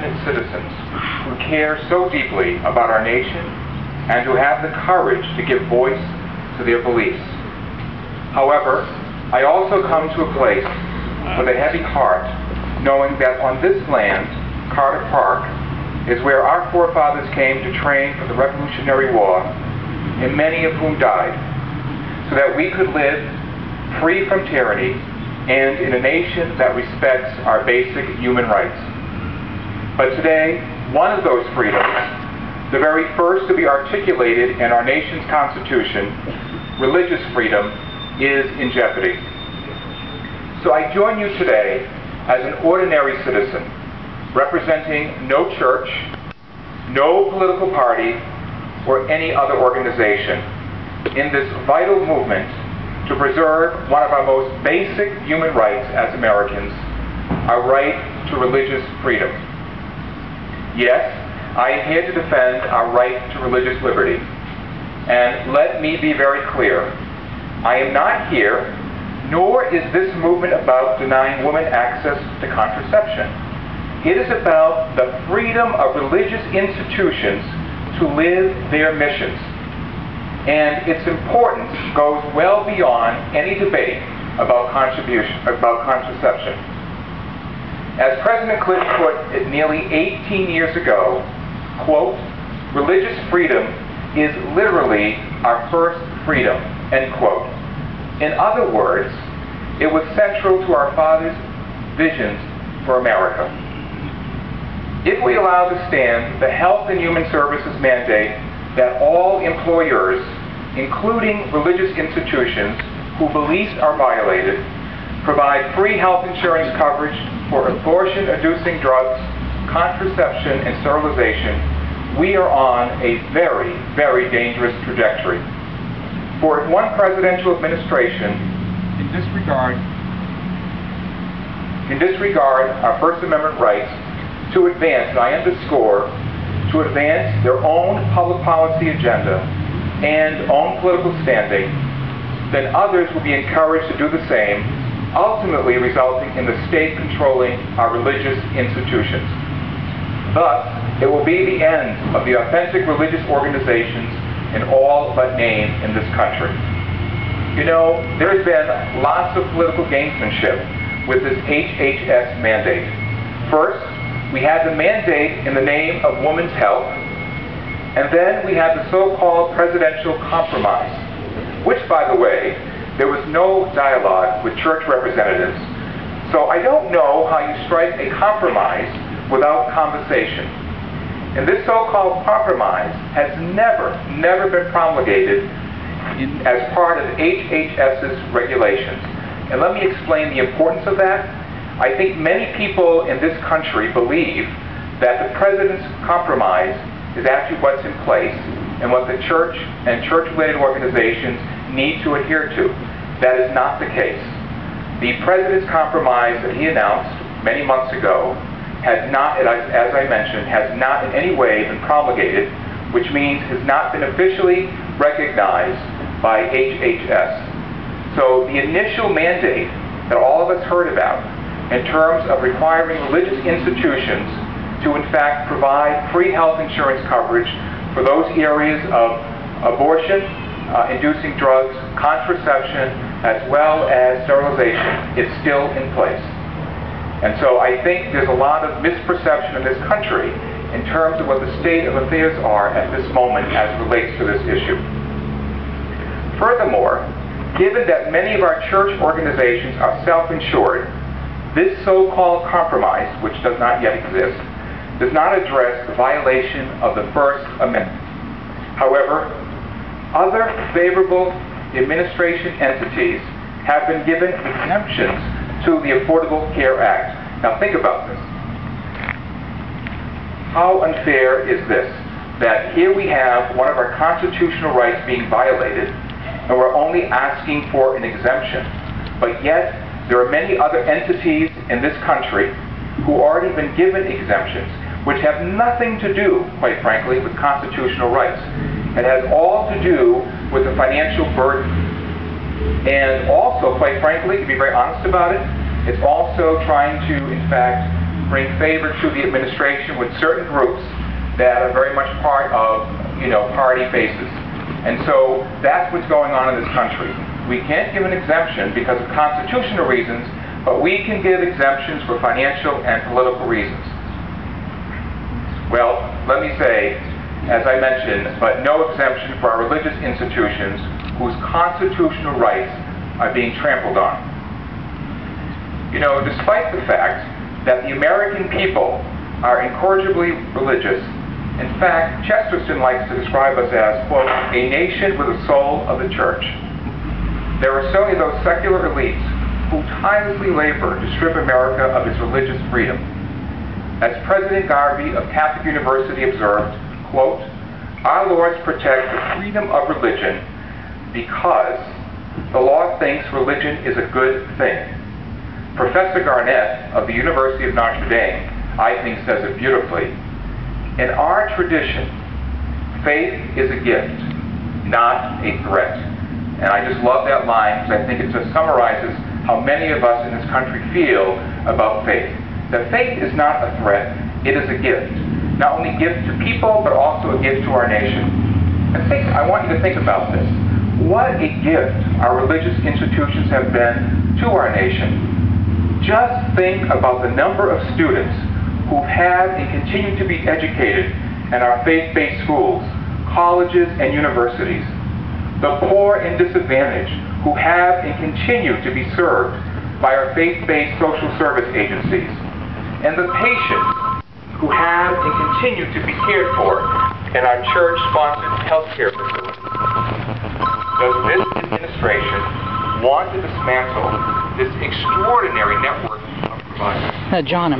compassionate citizens who care so deeply about our nation and who have the courage to give voice to their beliefs. However, I also come to a place with a heavy heart, knowing that on this land, Carter Park, is where our forefathers came to train for the Revolutionary War, and many of whom died, so that we could live free from tyranny and in a nation that respects our basic human rights. But today, one of those freedoms, the very first to be articulated in our nation's Constitution, religious freedom, is in jeopardy. So I join you today as an ordinary citizen, representing no church, no political party, or any other organization, in this vital movement to preserve one of our most basic human rights as Americans, our right to religious freedom. Yes, I am here to defend our right to religious liberty. And let me be very clear, I am not here, nor is this movement about denying women access to contraception. It is about the freedom of religious institutions to live their missions. And its importance goes well beyond any debate about contraception. As President Clinton put it nearly 18 years ago, quote, "Religious freedom is literally our first freedom," end quote. In other words, it was central to our fathers' visions for America. If we allow to stand the Health and Human Services mandate that all employers, including religious institutions whose beliefs are violated, provide free health insurance coverage for abortion-inducing drugs, contraception, and sterilization, we are on a very, very dangerous trajectory. For if one presidential administration can disregard our First Amendment rights to advance, and I underscore, to advance their own public policy agenda and own political standing, then others will be encouraged to do the same, ultimately resulting in the state controlling our religious institutions. Thus, it will be the end of the authentic religious organizations in all but name in this country. You know, there's been lots of political gamesmanship with this HHS mandate. First, we had the mandate in the name of women's health, and then we had the so-called presidential compromise, which, by the way, there was no dialogue with church representatives. So I don't know how you strike a compromise without conversation. And this so-called compromise has never been promulgated as part of HHS's regulations. And let me explain the importance of that. I think many people in this country believe that the president's compromise is actually what's in place and what the church and church-related organizations need to adhere to. That is not the case. The president's compromise that he announced many months ago has not, as I mentioned, has not in any way been promulgated, which means has not been officially recognized by HHS. So the initial mandate that all of us heard about in terms of requiring religious institutions to in fact provide free health insurance coverage for those areas of abortion, inducing drugs, contraception, as well as sterilization, is still in place. And so I think there's a lot of misperception in this country in terms of what the state of affairs are at this moment as it relates to this issue. Furthermore, given that many of our church organizations are self-insured, this so-called compromise, which does not yet exist, does not address the violation of the First Amendment. However, other favorable administration entities have been given exemptions to the Affordable Care Act. Now think about this. How unfair is this? That here we have one of our constitutional rights being violated, and we're only asking for an exemption. But yet, there are many other entities in this country who already been given exemptions, which have nothing to do, quite frankly, with constitutional rights. It has all to do with the financial burden. And also, quite frankly, to be very honest about it, it's also trying to, in fact, bring favor to the administration with certain groups that are very much part of, party bases. And so that's what's going on in this country. We can't give an exemption because of constitutional reasons, but we can give exemptions for financial and political reasons. Well, let me say, as I mentioned, but no exemption for our religious institutions whose constitutional rights are being trampled on. Despite the fact that the American people are incorrigibly religious, in fact, Chesterton likes to describe us as, quote, a nation with a soul of the church. There are so many of those secular elites who tirelessly labor to strip America of its religious freedom. As President Garvey of Catholic University observed, quote, our laws protect the freedom of religion because the law thinks religion is a good thing. Professor Garnett of the University of Notre Dame, I think, says it beautifully. In our tradition, faith is a gift, not a threat. And I just love that line because I think it just summarizes how many of us in this country feel about faith. That faith is not a threat, it is a gift. Not only a gift to people, but also a gift to our nation. And I want you to think about this. What a gift our religious institutions have been to our nation. Just think about the number of students who have and continue to be educated in our faith-based schools, colleges, and universities. The poor and disadvantaged who have and continue to be served by our faith-based social service agencies. And the patients who have and continue to be cared for in our church-sponsored healthcare facilities. Does this administration want to dismantle this extraordinary network of providers? John,